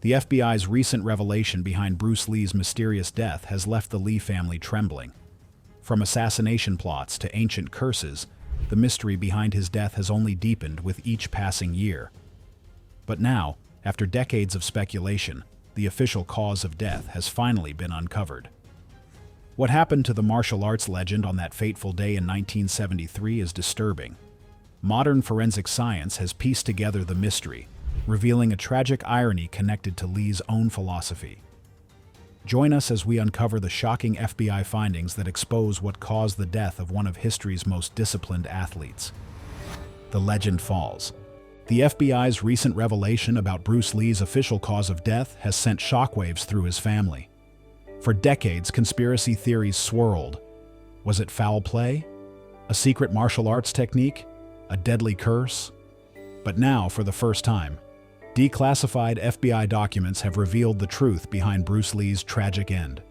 The FBI's recent revelation behind Bruce Lee's mysterious death has left the Lee family trembling. From assassination plots to ancient curses, the mystery behind his death has only deepened with each passing year. But now, after decades of speculation, the official cause of death has finally been uncovered. What happened to the martial arts legend on that fateful day in 1973 is disturbing. Modern forensic science has pieced together the mystery, revealing a tragic irony connected to Lee's own philosophy. Join us as we uncover the shocking FBI findings that expose what caused the death of one of history's most disciplined athletes. The legend falls. The FBI's recent revelation about Bruce Lee's official cause of death has sent shockwaves through his family. For decades, conspiracy theories swirled. Was it foul play? A secret martial arts technique? A deadly curse? But now, for the first time, declassified FBI documents have revealed the truth behind Bruce Lee's tragic end.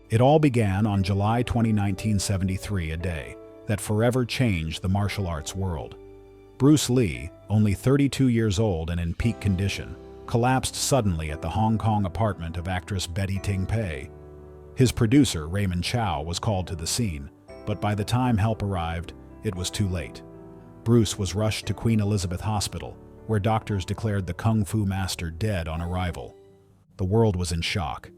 It all began on July 20, 1973, a day that forever changed the martial arts world. Bruce Lee, only 32 years old and in peak condition, collapsed suddenly at the Hong Kong apartment of actress Ting. His producer, Raymond Chow, was called to the scene, but by the time help arrived, it was too late. Bruce was rushed to Queen Elizabeth Hospital, where doctors declared the Kung Fu master dead on arrival. The world was in shock.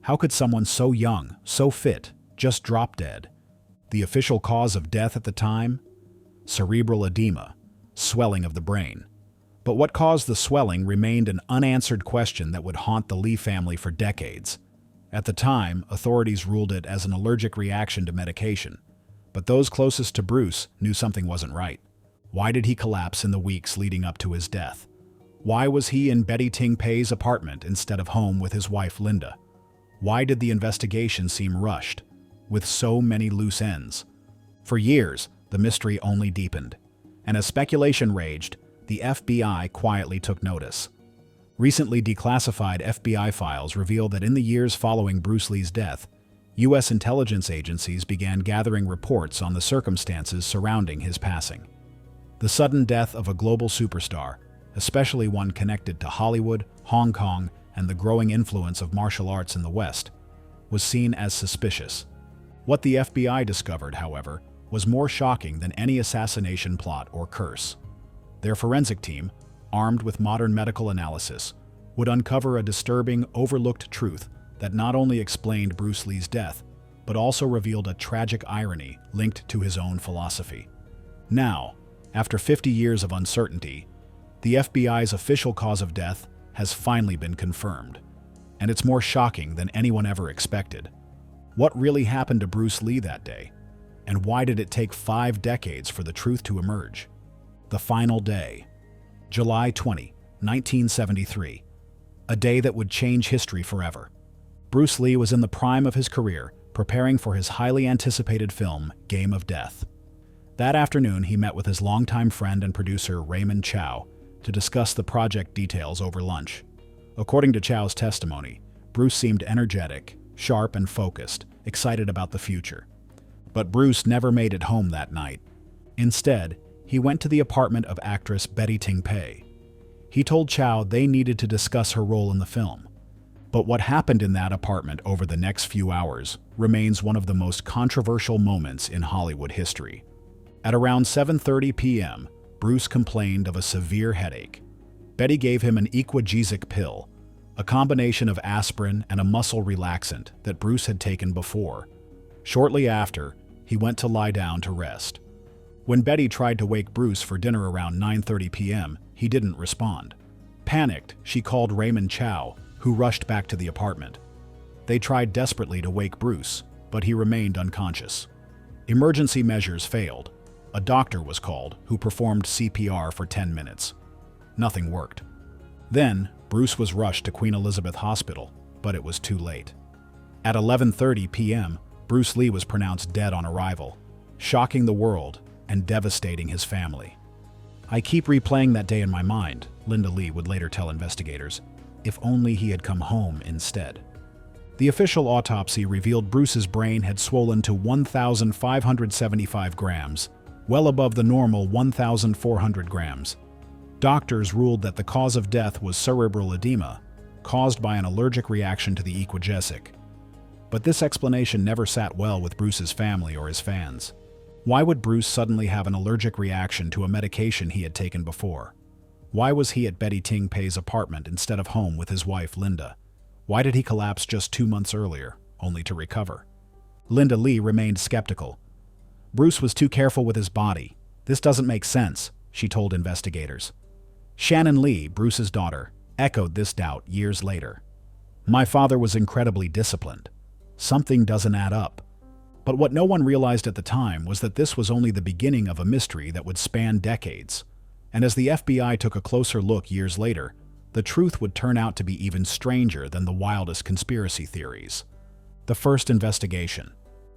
How could someone so young, so fit, just drop dead? The official cause of death at the time? Cerebral edema, swelling of the brain. But what caused the swelling remained an unanswered question that would haunt the Lee family for decades. At the time, authorities ruled it as an allergic reaction to medication. But those closest to Bruce knew something wasn't right. Why did he collapse in the weeks leading up to his death? Why was he in Ting-pei's apartment instead of home with his wife Linda? Why did the investigation seem rushed, with so many loose ends? For years, the mystery only deepened, and as speculation raged, the FBI quietly took notice. Recently declassified FBI files reveal that in the years following Bruce Lee's death, U.S. intelligence agencies began gathering reports on the circumstances surrounding his passing. The sudden death of a global superstar, especially one connected to Hollywood, Hong Kong, and the growing influence of martial arts in the West, was seen as suspicious. What the FBI discovered, however, was more shocking than any assassination plot or curse. Their forensic team, armed with modern medical analysis, would uncover a disturbing, overlooked truth that not only explained Bruce Lee's death, but also revealed a tragic irony linked to his own philosophy. Now, after 50 years of uncertainty, the FBI's official cause of death has finally been confirmed, and it's more shocking than anyone ever expected. What really happened to Bruce Lee that day? And why did it take 5 decades for the truth to emerge? The final day. July 20, 1973. A day that would change history forever. Bruce Lee was in the prime of his career, preparing for his highly anticipated film, Game of Death. That afternoon, he met with his longtime friend and producer, Raymond Chow, to discuss the project details over lunch. According to Chow's testimony, Bruce seemed energetic, sharp and focused, excited about the future. But Bruce never made it home that night. Instead, he went to the apartment of actress Ting. He told Chow they needed to discuss her role in the film. But what happened in that apartment over the next few hours remains one of the most controversial moments in Hollywood history. At around 7:30 p.m., Bruce complained of a severe headache. Betty gave him an equagesic pill, a combination of aspirin and a muscle relaxant that Bruce had taken before. Shortly after, he went to lie down to rest. When Betty tried to wake Bruce for dinner around 9:30 p.m., he didn't respond. Panicked, she called Raymond Chow, who rushed back to the apartment. They tried desperately to wake Bruce, but he remained unconscious. Emergency measures failed. A doctor was called, who performed CPR for 10 minutes. Nothing worked. Then, Bruce was rushed to Queen Elizabeth Hospital, but it was too late. At 11:30 p.m., Bruce Lee was pronounced dead on arrival, shocking the world and devastating his family. "I keep replaying that day in my mind," Linda Lee would later tell investigators. "If only he had come home instead." The official autopsy revealed Bruce's brain had swollen to 1,575 grams, well above the normal 1,400 grams. Doctors ruled that the cause of death was cerebral edema, caused by an allergic reaction to the equagesic. But this explanation never sat well with Bruce's family or his fans. Why would Bruce suddenly have an allergic reaction to a medication he had taken before? Why was he at Betty Ting Pei's apartment instead of home with his wife, Linda? Why did he collapse just 2 months earlier, only to recover? Linda Lee remained skeptical. Bruce was too careful with his body. This doesn't make sense, she told investigators. Shannon Lee, Bruce's daughter, echoed this doubt years later. My father was incredibly disciplined. Something doesn't add up. But what no one realized at the time was that this was only the beginning of a mystery that would span decades. And as the FBI took a closer look years later, the truth would turn out to be even stranger than the wildest conspiracy theories. The first investigation.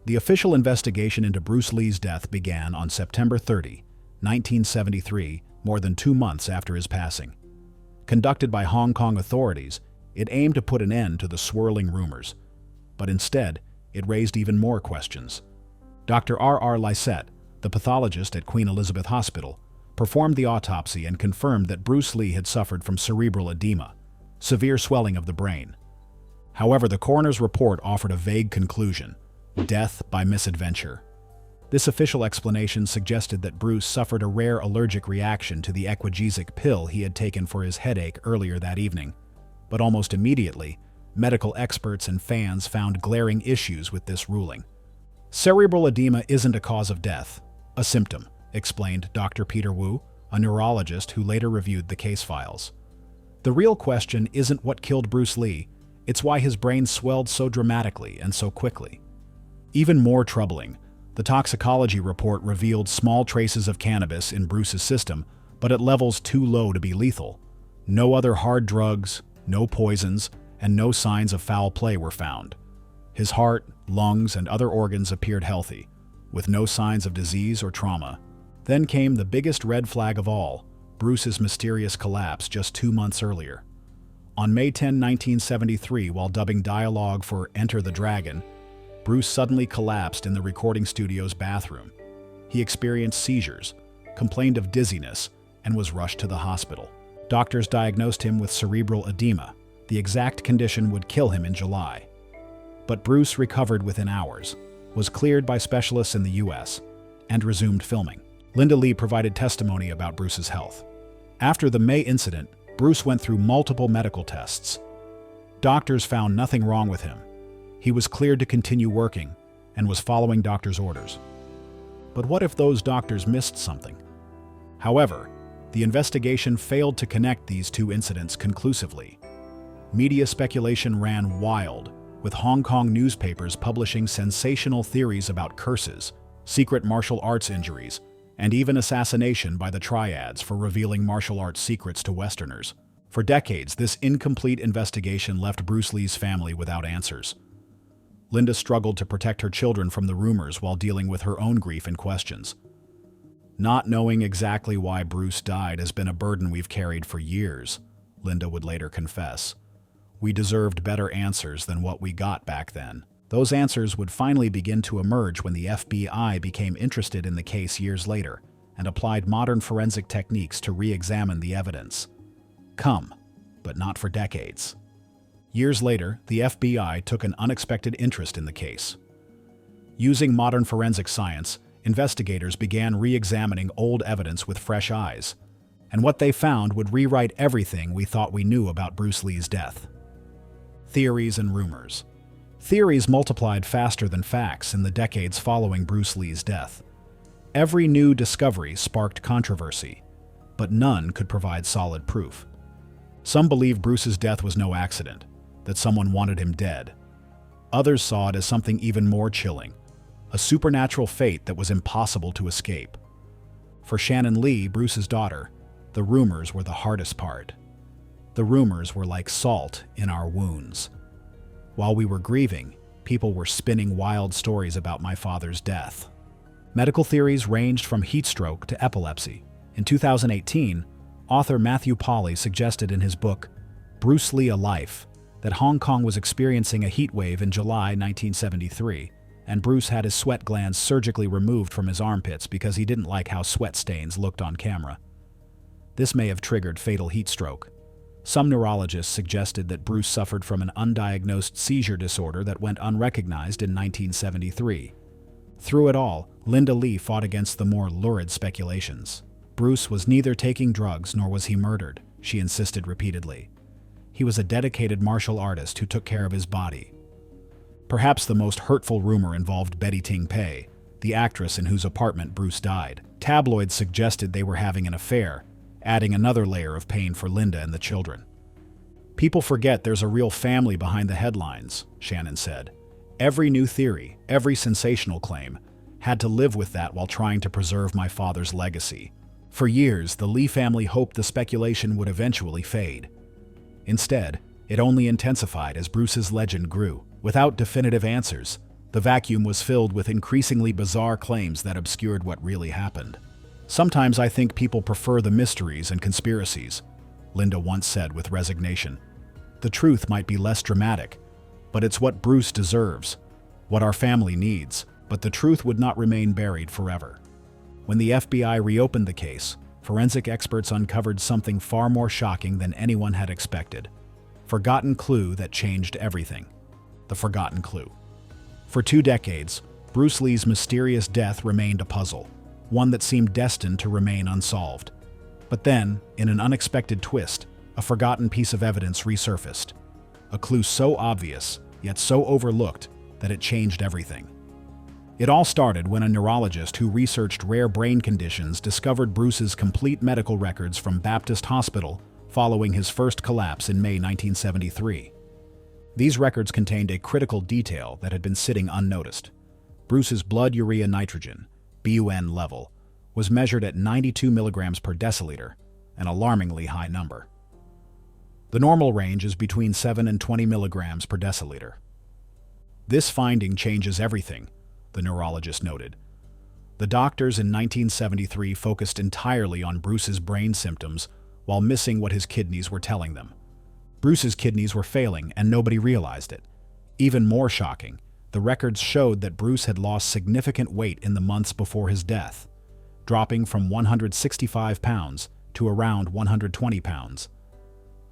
The official investigation into Bruce Lee's death began on September 30, 1973, more than 2 months after his passing. Conducted by Hong Kong authorities, it aimed to put an end to the swirling rumors. But instead, it raised even more questions. Dr. R.R. Lysette, the pathologist at Queen Elizabeth Hospital, performed the autopsy and confirmed that Bruce Lee had suffered from cerebral edema, severe swelling of the brain. However, the coroner's report offered a vague conclusion: death by misadventure. This official explanation suggested that Bruce suffered a rare allergic reaction to the equagesic pill he had taken for his headache earlier that evening. But almost immediately, medical experts and fans found glaring issues with this ruling. Cerebral edema isn't a cause of death, a symptom, explained Dr. Peter Wu, a neurologist who later reviewed the case files. The real question isn't what killed Bruce Lee, it's why his brain swelled so dramatically and so quickly. Even more troubling, the toxicology report revealed small traces of cannabis in Bruce's system, but at levels too low to be lethal. No other hard drugs, no poisons, and no signs of foul play were found. His heart, lungs, and other organs appeared healthy, with no signs of disease or trauma. Then came the biggest red flag of all, Bruce's mysterious collapse just 2 months earlier. On May 10, 1973, while dubbing dialogue for Enter the Dragon, Bruce suddenly collapsed in the recording studio's bathroom. He experienced seizures, complained of dizziness, and was rushed to the hospital. Doctors diagnosed him with cerebral edema. The exact condition would kill him in July. But Bruce recovered within hours, was cleared by specialists in the U.S., and resumed filming. Linda Lee provided testimony about Bruce's health. After the May incident, Bruce went through multiple medical tests. Doctors found nothing wrong with him. He was cleared to continue working and was following doctors' orders. But what if those doctors missed something? However, the investigation failed to connect these two incidents conclusively. Media speculation ran wild, with Hong Kong newspapers publishing sensational theories about curses, secret martial arts injuries, and even assassination by the triads for revealing martial arts secrets to Westerners. For decades, this incomplete investigation left Bruce Lee's family without answers. Linda struggled to protect her children from the rumors while dealing with her own grief and questions. Not knowing exactly why Bruce died has been a burden we've carried for years, Linda would later confess. We deserved better answers than what we got back then. Those answers would finally begin to emerge when the FBI became interested in the case years later and applied modern forensic techniques to re-examine the evidence. But not for decades. Years later, the FBI took an unexpected interest in the case. Using modern forensic science, investigators began re-examining old evidence with fresh eyes, and what they found would rewrite everything we thought we knew about Bruce Lee's death. Theories and rumors. Theories multiplied faster than facts in the decades following Bruce Lee's death. Every new discovery sparked controversy, but none could provide solid proof. Some believed Bruce's death was no accident, that someone wanted him dead. Others saw it as something even more chilling, a supernatural fate that was impossible to escape. For Shannon Lee, Bruce's daughter, the rumors were the hardest part. The rumors were like salt in our wounds. While we were grieving, people were spinning wild stories about my father's death. Medical theories ranged from heat stroke to epilepsy. In 2018, author Matthew Polly suggested in his book, Bruce Lee: A Life, that Hong Kong was experiencing a heat wave in July 1973, and Bruce had his sweat glands surgically removed from his armpits because he didn't like how sweat stains looked on camera. This may have triggered fatal heat stroke. Some neurologists suggested that Bruce suffered from an undiagnosed seizure disorder that went unrecognized in 1973. Through it all, Linda Lee fought against the more lurid speculations. Bruce was neither taking drugs nor was he murdered, she insisted repeatedly. He was a dedicated martial artist who took care of his body. Perhaps the most hurtful rumor involved Betty Ting, the actress in whose apartment Bruce died. Tabloids suggested they were having an affair, adding another layer of pain for Linda and the children. People forget there's a real family behind the headlines, Shannon said. Every new theory, every sensational claim, had to live with that while trying to preserve my father's legacy. For years, the Lee family hoped the speculation would eventually fade. Instead, it only intensified as Bruce's legend grew. Without definitive answers, the vacuum was filled with increasingly bizarre claims that obscured what really happened. Sometimes I think people prefer the mysteries and conspiracies, Linda once said with resignation. The truth might be less dramatic, but it's what Bruce deserves, what our family needs, but the truth would not remain buried forever. When the FBI reopened the case, forensic experts uncovered something far more shocking than anyone had expected. Forgotten clue that changed everything. The forgotten clue. For 2 decades, Bruce Lee's mysterious death remained a puzzle, one that seemed destined to remain unsolved. But then, in an unexpected twist, a forgotten piece of evidence resurfaced. A clue so obvious, yet so overlooked, that it changed everything. It all started when a neurologist who researched rare brain conditions discovered Bruce's complete medical records from Baptist Hospital following his first collapse in May 1973. These records contained a critical detail that had been sitting unnoticed. Bruce's blood urea nitrogen, BUN level, was measured at 92 milligrams per deciliter, an alarmingly high number. The normal range is between 7 and 20 milligrams per deciliter. This finding changes everything, the neurologist noted. The doctors in 1973 focused entirely on Bruce's brain symptoms while missing what his kidneys were telling them. Bruce's kidneys were failing and nobody realized it. Even more shocking, the records showed that Bruce had lost significant weight in the months before his death, dropping from 165 pounds to around 120 pounds.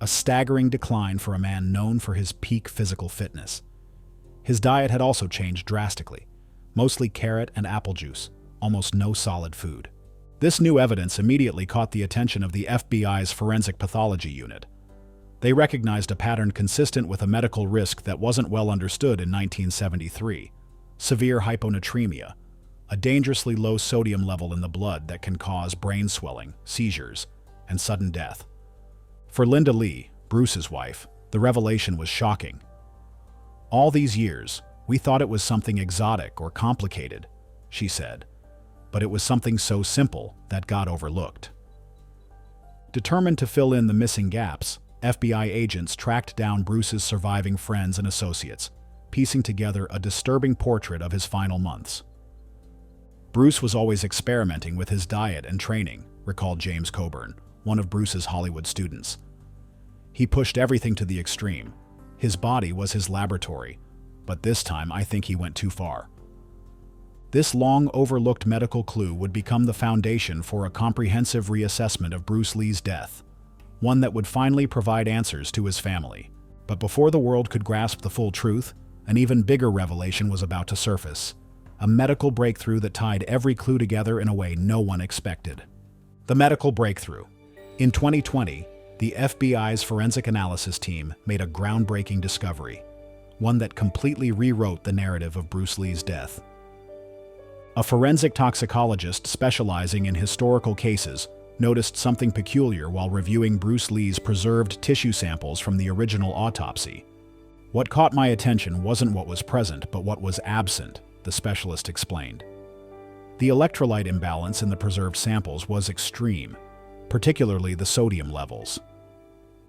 A staggering decline for a man known for his peak physical fitness. His diet had also changed drastically, mostly carrot and apple juice, almost no solid food. This new evidence immediately caught the attention of the FBI's Forensic Pathology Unit. They recognized a pattern consistent with a medical risk that wasn't well understood in 1973: severe hyponatremia, a dangerously low sodium level in the blood that can cause brain swelling, seizures, and sudden death. For Linda Lee, Bruce's wife, the revelation was shocking. All these years, we thought it was something exotic or complicated, she said, but it was something so simple that got overlooked. Determined to fill in the missing gaps, FBI agents tracked down Bruce's surviving friends and associates, piecing together a disturbing portrait of his final months. Bruce was always experimenting with his diet and training, recalled James Coburn, one of Bruce's Hollywood students. He pushed everything to the extreme. His body was his laboratory, but this time I think he went too far. This long-overlooked medical clue would become the foundation for a comprehensive reassessment of Bruce Lee's death, one that would finally provide answers to his family. But before the world could grasp the full truth, an even bigger revelation was about to surface, a medical breakthrough that tied every clue together in a way no one expected. The medical breakthrough. In 2020, the FBI's forensic analysis team made a groundbreaking discovery, one that completely rewrote the narrative of Bruce Lee's death. A forensic toxicologist specializing in historical cases noticed something peculiar while reviewing Bruce Lee's preserved tissue samples from the original autopsy. What caught my attention wasn't what was present, but what was absent, the specialist explained. The electrolyte imbalance in the preserved samples was extreme, particularly the sodium levels.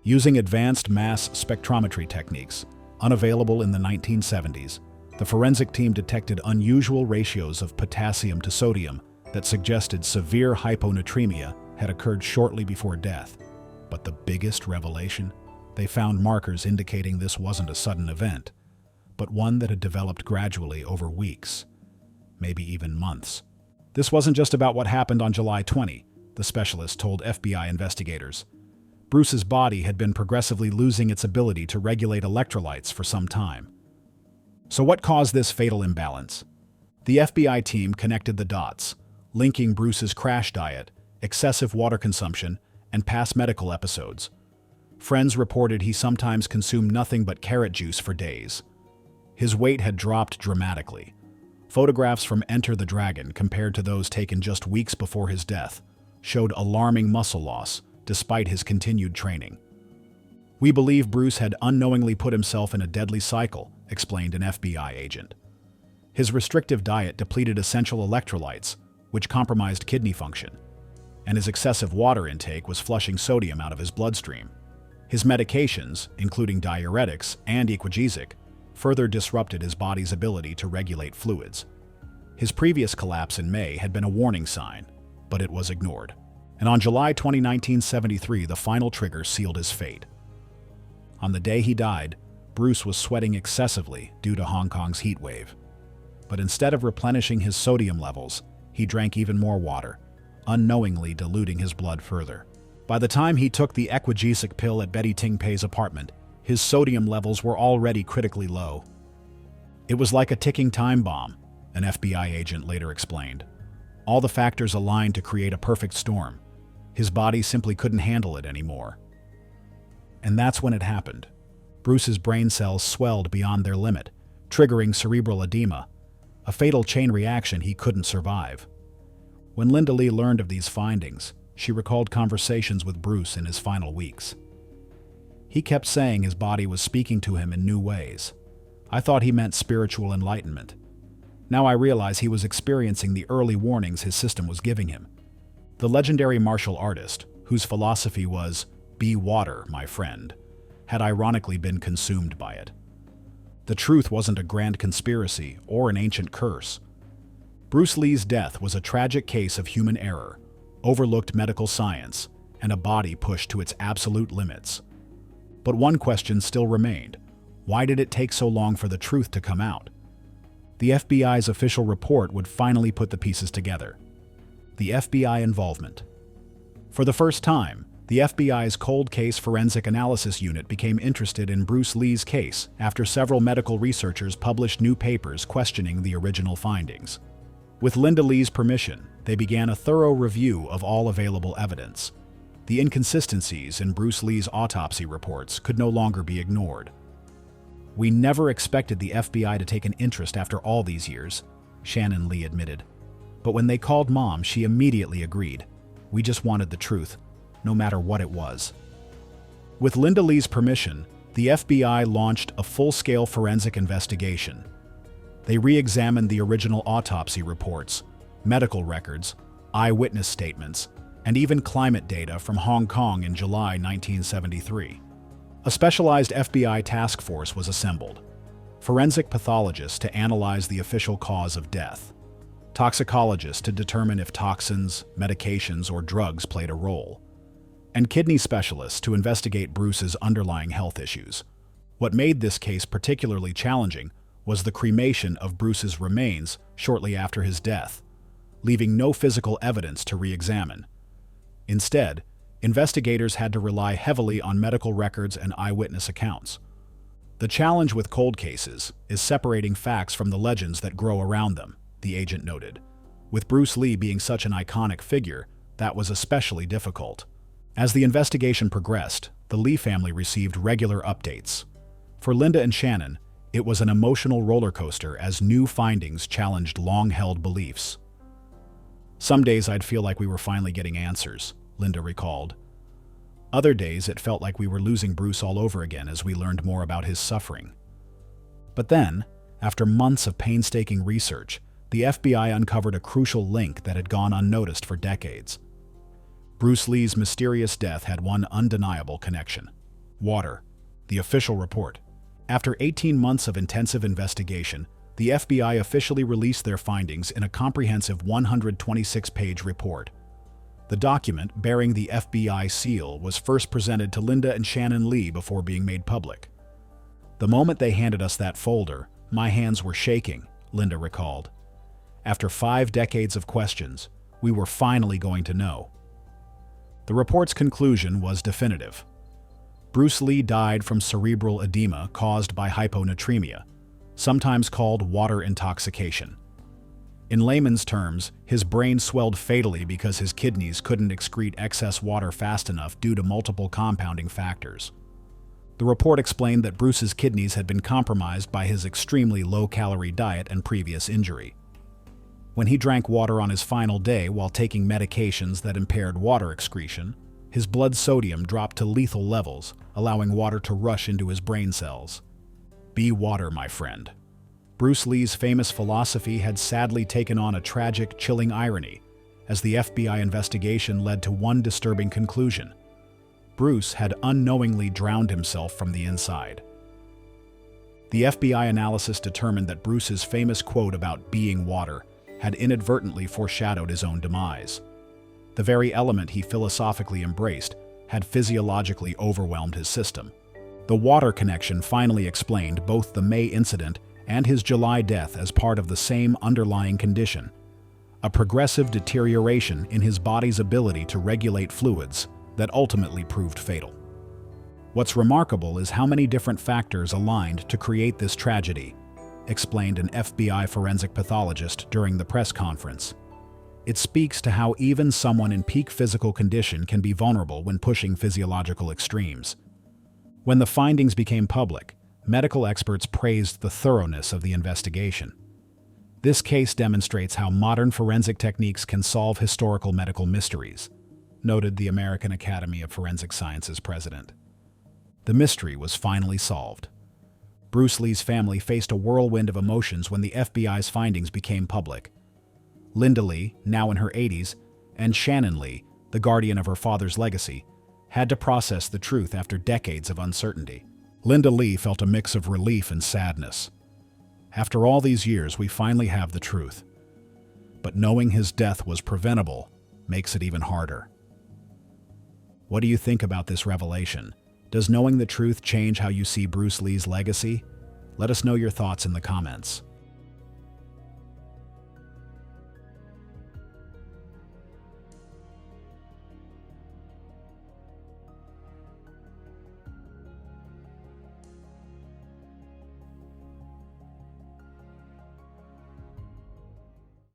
Using advanced mass spectrometry techniques, unavailable in the 1970s, the forensic team detected unusual ratios of potassium to sodium that suggested severe hyponatremia had occurred shortly before death. But the biggest revelation? They found markers indicating this wasn't a sudden event, but one that had developed gradually over weeks, maybe even months. This wasn't just about what happened on July 20, the specialist told FBI investigators. Bruce's body had been progressively losing its ability to regulate electrolytes for some time. So what caused this fatal imbalance? The FBI team connected the dots, linking Bruce's crash diet, excessive water consumption, and past medical episodes. Friends reported he sometimes consumed nothing but carrot juice for days. His weight had dropped dramatically. Photographs from Enter the Dragon, compared to those taken just weeks before his death, showed alarming muscle loss despite his continued training. "We believe Bruce had unknowingly put himself in a deadly cycle," explained an FBI agent. His restrictive diet depleted essential electrolytes, which compromised kidney function, and his excessive water intake was flushing sodium out of his bloodstream. His medications, including diuretics and equagesic, further disrupted his body's ability to regulate fluids. His previous collapse in May had been a warning sign, but it was ignored. And on July 20, 1973, the final trigger sealed his fate. On the day he died, Bruce was sweating excessively due to Hong Kong's heat wave. But instead of replenishing his sodium levels, he drank even more water, unknowingly diluting his blood further. By the time he took the equagesic pill at Betty Ting Pei's apartment, his sodium levels were already critically low. "It was like a ticking time bomb," an FBI agent later explained. "All the factors aligned to create a perfect storm. His body simply couldn't handle it anymore." And that's when it happened. Bruce's brain cells swelled beyond their limit, triggering cerebral edema, a fatal chain reaction he couldn't survive. When Linda Lee learned of these findings, she recalled conversations with Bruce in his final weeks. "He kept saying his body was speaking to him in new ways. I thought he meant spiritual enlightenment. Now I realize he was experiencing the early warnings his system was giving him." The legendary martial artist, whose philosophy was, "Be water, my friend," had ironically been consumed by it. The truth wasn't a grand conspiracy or an ancient curse. Bruce Lee's death was a tragic case of human error, overlooked medical science, and a body pushed to its absolute limits. But one question still remained: why did it take so long for the truth to come out? The FBI's official report would finally put the pieces together. The FBI involvement. For the first time, the FBI's Cold Case Forensic Analysis Unit became interested in Bruce Lee's case after several medical researchers published new papers questioning the original findings. With Linda Lee's permission, they began a thorough review of all available evidence. The inconsistencies in Bruce Lee's autopsy reports could no longer be ignored. "We never expected the FBI to take an interest after all these years," Shannon Lee admitted. "But when they called Mom, she immediately agreed. We just wanted the truth, no matter what it was." With Linda Lee's permission, the FBI launched a full-scale forensic investigation. They re-examined the original autopsy reports, medical records, eyewitness statements, and even climate data from Hong Kong in July 1973. A specialized FBI task force was assembled, forensic pathologists to analyze the official cause of death, toxicologists to determine if toxins, medications, or drugs played a role, and kidney specialists to investigate Bruce's underlying health issues. What made this case particularly challenging was the cremation of Bruce's remains shortly after his death, leaving no physical evidence to re-examine. Instead, investigators had to rely heavily on medical records and eyewitness accounts. The challenge with cold cases is separating facts from the legends that grow around them, the agent noted. With Bruce Lee being such an iconic figure, that was especially difficult. As the investigation progressed, the Lee family received regular updates. For Linda and Shannon, it was an emotional roller coaster as new findings challenged long-held beliefs. "Some days I'd feel like we were finally getting answers," Linda recalled. "Other days it felt like we were losing Bruce all over again as we learned more about his suffering." But then, after months of painstaking research, the FBI uncovered a crucial link that had gone unnoticed for decades. Bruce Lee's mysterious death had one undeniable connection: water. The official report. After 18 months of intensive investigation, the FBI officially released their findings in a comprehensive 126-page report. The document, bearing the FBI seal, was first presented to Linda and Shannon Lee before being made public. "The moment they handed us that folder, my hands were shaking," Linda recalled. "After 5 decades of questions, we were finally going to know." The report's conclusion was definitive. Bruce Lee died from cerebral edema caused by hyponatremia, sometimes called water intoxication. In layman's terms, his brain swelled fatally because his kidneys couldn't excrete excess water fast enough due to multiple compounding factors. The report explained that Bruce's kidneys had been compromised by his extremely low-calorie diet and previous injury. When he drank water on his final day while taking medications that impaired water excretion, his blood sodium dropped to lethal levels, allowing water to rush into his brain cells. Be water, my friend. Bruce Lee's famous philosophy had sadly taken on a tragic, chilling irony, as the FBI investigation led to one disturbing conclusion. Bruce had unknowingly drowned himself from the inside. The FBI analysis determined that Bruce's famous quote about being water had inadvertently foreshadowed his own demise. The very element he philosophically embraced had physiologically overwhelmed his system. The water connection finally explained both the May incident and his July death as part of the same underlying condition, a progressive deterioration in his body's ability to regulate fluids that ultimately proved fatal. What's remarkable is how many different factors aligned to create this tragedy, explained an FBI forensic pathologist during the press conference. It speaks to how even someone in peak physical condition can be vulnerable when pushing physiological extremes. When the findings became public, medical experts praised the thoroughness of the investigation. This case demonstrates how modern forensic techniques can solve historical medical mysteries, noted the American Academy of Forensic Sciences president. The mystery was finally solved. Bruce Lee's family faced a whirlwind of emotions when the FBI's findings became public. Linda Lee, now in her 80s, and Shannon Lee, the guardian of her father's legacy, had to process the truth after decades of uncertainty. Linda Lee felt a mix of relief and sadness. After all these years, we finally have the truth. But knowing his death was preventable makes it even harder. What do you think about this revelation? Does knowing the truth change how you see Bruce Lee's legacy? Let us know your thoughts in the comments.